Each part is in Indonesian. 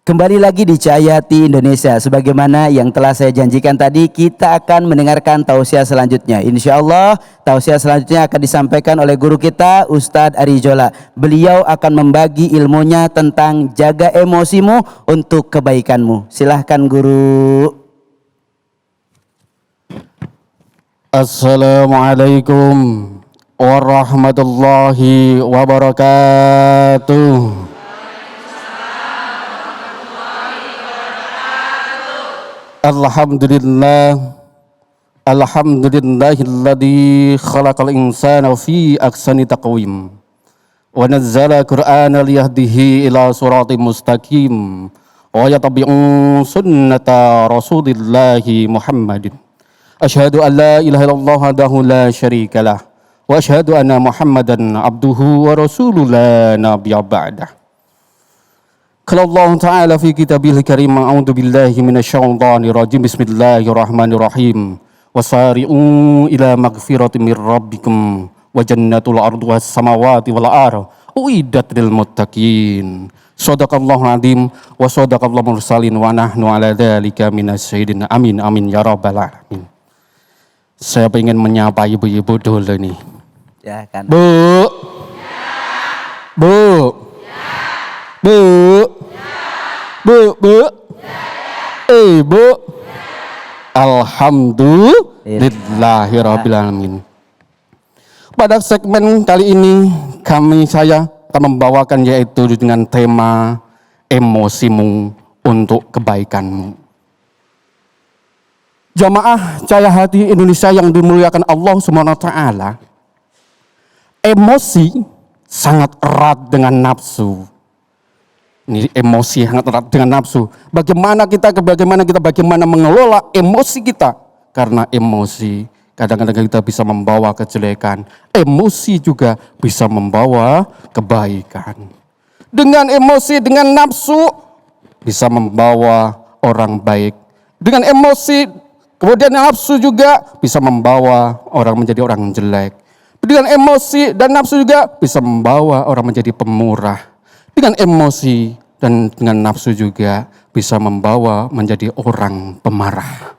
Kembali lagi di Cahaya Hati Indonesia. Sebagaimana yang telah saya janjikan tadi, kita akan mendengarkan tausiah selanjutnya. Insya Allah tausiah selanjutnya akan disampaikan oleh guru kita Ustadz Ari Jola. Beliau akan membagi ilmunya tentang jaga emosimu untuk kebaikanmu. Silahkan guru. Assalamualaikum warahmatullahi wabarakatuh. Alhamdulillahilladzi khalaqal insana fi ahsani taqwim wa nazzala qur'ana liyahdihi ila siratim mustaqim wa yattabi'u sunnata rasulillahi Muhammadin. Asyhadu an la ilaha illallah wahdahu la syarikalah wa asyhadu anna Muhammadan abduhu wa rasuluhu la nabiyya ba'dah. Qala Allah Ta'ala fi kitabil karim, a'udzu billahi minasyaitonir rajim, bismillahirrahmanirrahim, wasari'u ila magfiratin mir rabbikum wa jannatul arduha samawati wal ardh uiddat lil muttaqin. Shadaqallahul azim wa shadaqallahul mursalin wa nahnu ala dzalika minas syahidin. Amin amin ya rabbal alamin. Saya ingin menyapa ibu-ibu dulu nih. Ya kan. Bu. Bu. Bu. Bu. Bu. Alhamdulillahirabbil alamin. Pada segmen kali ini saya akan membawakan yaitu dengan tema emosimu untuk kebaikanmu. Jamaah Cahaya Hati Indonesia yang dimuliakan Allah Subhanahu wa taala. Emosi sangat erat dengan nafsu. Ini emosi sangat erat dengan nafsu. Bagaimana kita mengelola emosi kita? Karena emosi kadang-kadang kita bisa membawa kejelekan. Emosi juga bisa membawa kebaikan. Dengan emosi, dengan nafsu bisa membawa orang baik. Dengan emosi, kemudian nafsu juga bisa membawa orang menjadi orang jelek. Dengan emosi dan nafsu juga bisa membawa orang menjadi pemurah. Dengan emosi dan dengan nafsu juga bisa membawa menjadi orang pemarah.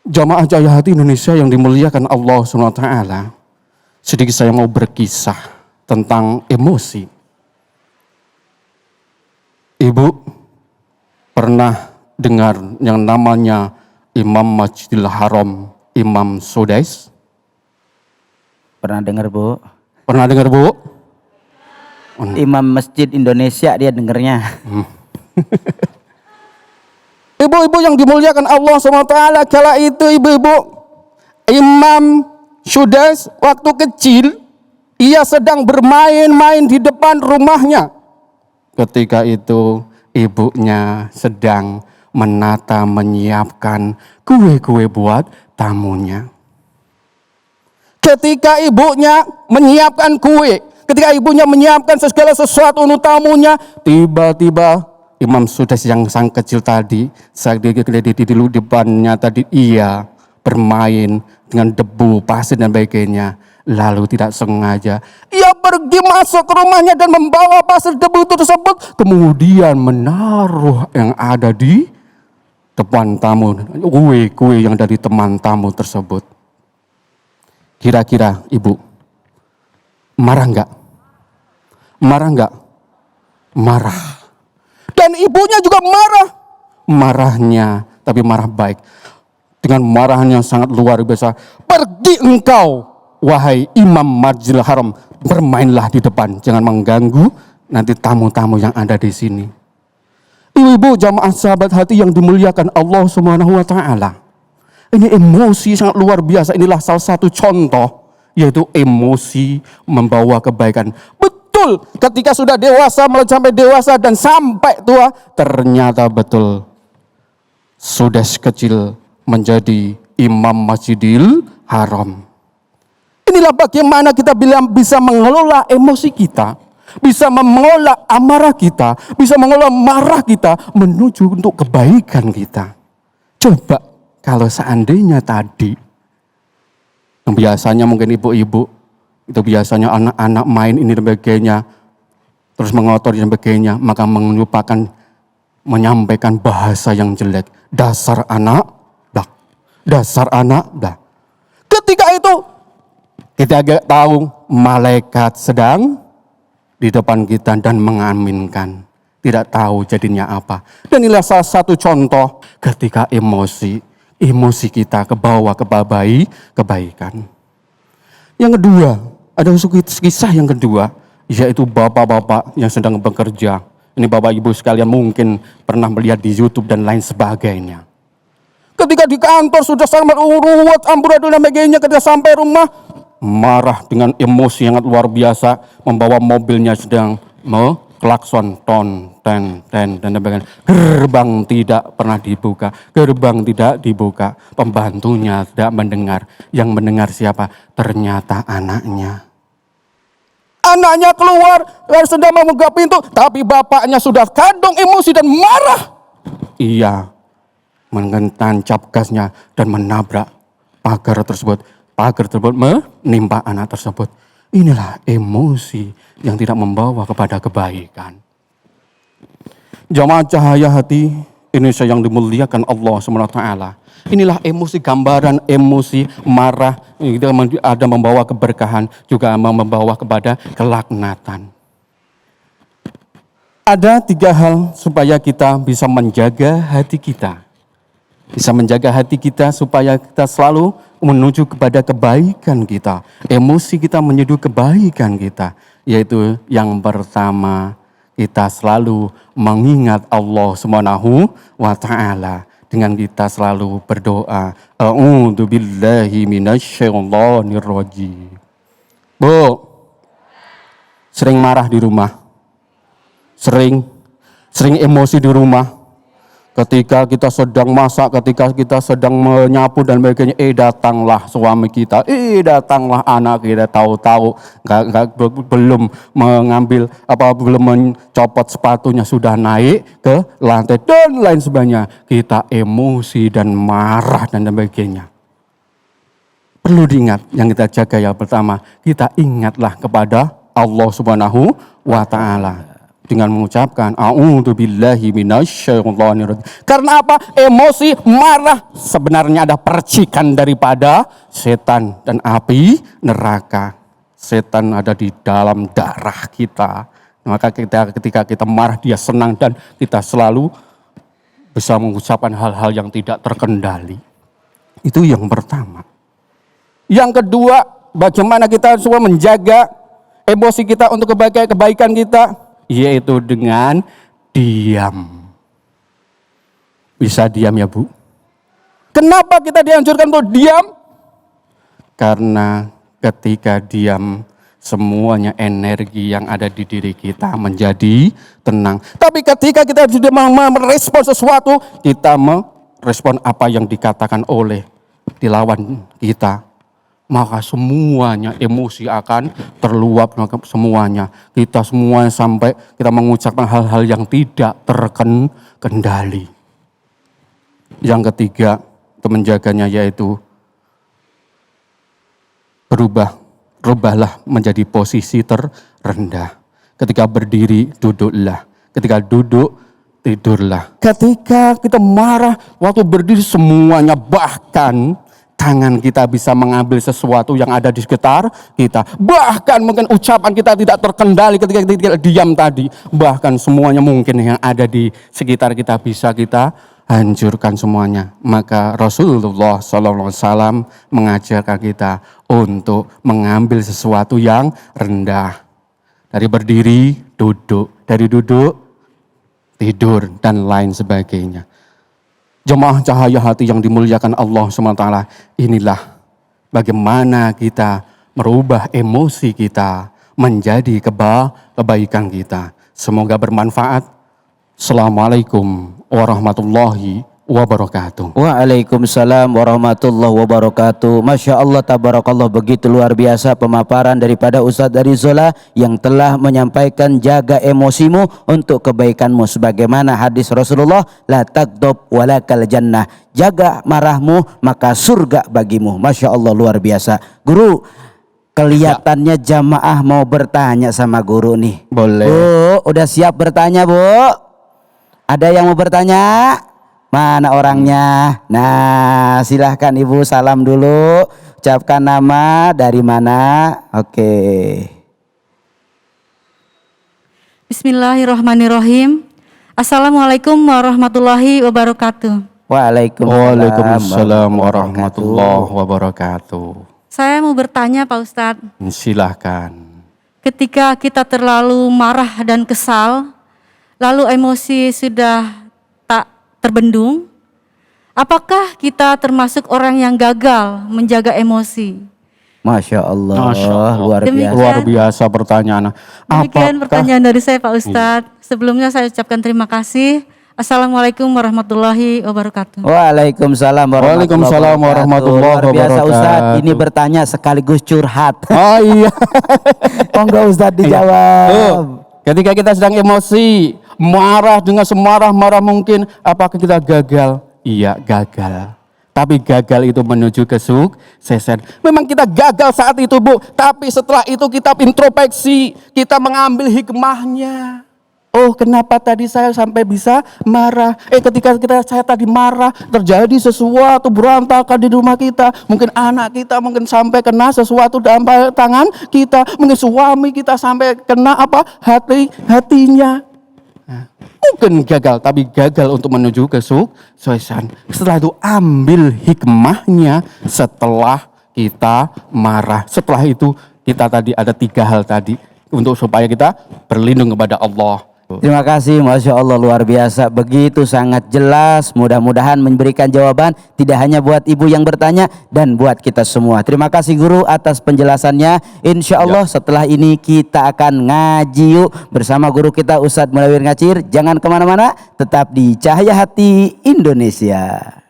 Jamaah Cahaya Hati Indonesia yang dimuliakan Allah SWT, sedikit saya mau berkisah tentang emosi. Ibu pernah dengar yang namanya Imam Masjidil Haram, Imam Sudais? Pernah dengar, Bu? Pernah dengar, Bu? Imam Masjid Indonesia dia dengernya. Ibu-ibu yang dimuliakan Allah SWT, kala itu ibu-ibu, Imam Sudais waktu kecil, ia sedang bermain-main di depan rumahnya. Ketika itu ibunya sedang menyiapkan kue-kue buat tamunya. Ketika ibunya menyiapkan kue, ketika ibunya menyiapkan segala sesuatu untuk tamunya, tiba-tiba Imam Sudais yang sang kecil tadi, saat di depannya tadi, ia bermain dengan debu, pasir dan sebagainya. Lalu tidak sengaja, ia pergi masuk ke rumahnya dan membawa pasir debu itu tersebut, kemudian menaruh yang ada di depan tamu, kue-kue yang dari teman tamu tersebut. Kira-kira ibu marah enggak? Marah enggak? Marah. Dan ibunya juga marah. Marahnya, tapi marah baik. Dengan marahan yang sangat luar biasa. Pergi engkau, wahai Imam Masjidil Haram, bermainlah di depan, jangan mengganggu nanti tamu-tamu yang ada di sini. Ibu-ibu jamaah sahabat hati yang dimuliakan Allah Subhanahu wa taala. Ini emosi sangat luar biasa. Inilah salah satu contoh, yaitu emosi membawa kebaikan. Betul, ketika sudah dewasa, sampai dewasa dan sampai tua, ternyata betul sudah kecil menjadi Imam Masjidil Haram. Inilah bagaimana kita bisa mengelola emosi kita, bisa mengelola amarah kita, bisa mengelola marah kita menuju untuk kebaikan kita. Coba kalau seandainya tadi, biasanya mungkin ibu-ibu, itu biasanya anak-anak main ini dan sebagainya, terus mengotori dan sebagainya, maka menyampaikan bahasa yang jelek. Dasar anak, dah. Dasar anak, dah. Ketika itu kita agak tahu malaikat sedang di depan kita dan mengaminkan. Tidak tahu jadinya apa. Dan inilah salah satu contoh ketika emosi kita ke bawah kebaikan. Yang kedua, ada kisah yang kedua, yaitu bapak-bapak yang sedang bekerja. Ini bapak ibu sekalian mungkin pernah melihat di YouTube dan lain sebagainya. Ketika di kantor sudah sangat ruwet, amburadul dan sebagainya, ketika sampai rumah, marah dengan emosi yang luar biasa, membawa mobilnya sedang klakson, ton, ten, dan sebagainya. Gerbang tidak pernah dibuka, pembantunya tidak mendengar. Yang mendengar siapa? Ternyata anaknya. Anaknya keluar dan sedang membuka pintu, tapi bapaknya sudah kandung emosi dan marah. Ia menancap gasnya dan menabrak pagar tersebut. Pagar tersebut menimpa anak tersebut. Inilah emosi yang tidak membawa kepada kebaikan. Jamaah cahaya hati Indonesia yang dimuliakan Allah SWT. Inilah emosi, gambaran emosi marah, itu ada membawa keberkahan, juga membawa kepada kelaknatan. Ada 3 hal supaya kita bisa menjaga hati kita. Bisa menjaga hati kita supaya kita selalu menuju kepada kebaikan kita. Emosi kita menuju kebaikan kita. Yaitu yang pertama, kita selalu mengingat Allah Subhanahu wa Ta'ala. Dengan kita selalu berdoa, a'udzu billahi minasyaitonir rajim. Bu, sering marah di rumah. Sering emosi di rumah. Ketika kita sedang masak, ketika kita sedang menyapu dan sebagainya, datanglah suami kita, datanglah anak kita, tahu-tahu belum mengambil belum mencopot sepatunya sudah naik ke lantai dan lain sebagainya. Kita emosi dan marah dan sebagainya. Perlu diingat, yang kita jaga yang pertama, kita ingatlah kepada Allah Subhanahu wa Ta'ala. Dengan mengucapkan a'udzu billahi minasyaitonir rajim. Karena apa? Emosi marah sebenarnya ada percikan daripada setan dan api neraka. Setan ada di dalam darah kita. Maka ketika kita marah, dia senang dan kita selalu bisa mengucapkan hal-hal yang tidak terkendali. Itu yang pertama. Yang kedua, bagaimana kita semua menjaga emosi kita untuk kebaikan kita? Yaitu dengan diam. Bisa diam ya Bu? Kenapa kita dianjurkan untuk diam? Karena ketika diam, semuanya energi yang ada di diri kita menjadi tenang. Tapi ketika kita sudah merespon sesuatu, kita merespon apa yang dikatakan oleh dilawan kita, maka semuanya emosi akan terluap semuanya. Kita semuanya sampai kita mengucapkan hal-hal yang tidak terkendali. Yang ketiga, untuk menjaganya yaitu rubahlah menjadi posisi terendah. Ketika berdiri, duduklah. Ketika duduk, tidurlah. Ketika kita marah, waktu berdiri semuanya, bahkan tangan kita bisa mengambil sesuatu yang ada di sekitar kita. Bahkan mungkin ucapan kita tidak terkendali ketika kita diam tadi. Bahkan semuanya mungkin yang ada di sekitar kita bisa kita hancurkan semuanya. Maka Rasulullah SAW mengajarkan kita untuk mengambil sesuatu yang rendah. Dari berdiri, duduk. Dari duduk, tidur, dan lain sebagainya. Jemaah cahaya hati yang dimuliakan Allah SWT, inilah bagaimana kita merubah emosi kita menjadi kebaikan kita. Semoga bermanfaat. Assalamualaikum warahmatullahi wabarakatuh. Waalaikumsalam warahmatullahi wabarakatuh. Masya Allah, tabarakallah, begitu luar biasa pemaparan daripada Ustadz Arizola yang telah menyampaikan jaga emosimu untuk kebaikanmu. Sebagaimana hadis Rasulullah, la tagdob walakal jannah. Jaga marahmu maka surga bagimu. Masya Allah, luar biasa. Guru, Kelihatannya jamaah mau bertanya sama guru nih. Boleh. Bu, udah siap bertanya, Bu? Ada yang mau bertanya? Mana orangnya? Nah, silahkan Ibu salam dulu. Ucapkan nama, dari mana? Oke. Bismillahirrahmanirrahim. Assalamualaikum warahmatullahi wabarakatuh. Waalaikumsalam warahmatullahi wabarakatuh. Saya mau bertanya Pak Ustadz, Silahkan. ketika kita terlalu marah dan kesal, lalu emosi sudah tak terbendung, apakah kita termasuk orang yang gagal menjaga emosi? Masya Allah, Masya Allah. luar Demikian. biasa. Luar biasa pertanyaan. Demikian pertanyaan dari saya Pak Ustadz. Sebelumnya saya ucapkan terima kasih. Assalamualaikum warahmatullahi wabarakatuh. Waalaikumsalam Waalaikumsalam warahmatullahi Luar biasa wabarakatuh. Ustadz, ini bertanya sekaligus curhat. Oh iya. Monggo Ustadz dijawab. Tuh, ketika kita sedang emosi, marah dengan semarah-marah mungkin, apakah kita gagal? Iya, gagal. Tapi gagal itu menuju kesuksesan. Memang kita gagal saat itu, Bu. Tapi setelah itu kita introspeksi, kita mengambil hikmahnya. Oh, kenapa tadi saya sampai bisa marah? Ketika saya tadi marah, terjadi sesuatu berantakan di rumah kita. Mungkin anak kita mungkin sampai kena sesuatu dalam tangan kita. Mungkin suami kita sampai kena hatinya. Nah, mungkin gagal, tapi gagal untuk menuju kesuksesan. Setelah itu ambil hikmahnya setelah kita marah. Setelah itu kita tadi ada 3 hal tadi untuk supaya kita berlindung kepada Allah. Terima kasih, Masya Allah, luar biasa. Begitu sangat jelas. Mudah-mudahan memberikan jawaban tidak hanya buat ibu yang bertanya, dan buat kita semua. Terima kasih guru atas penjelasannya. Insya Allah setelah ini kita akan ngaji yuk bersama guru kita Ustadz Mulawir Ngacir. Jangan kemana-mana, tetap di Cahaya Hati Indonesia.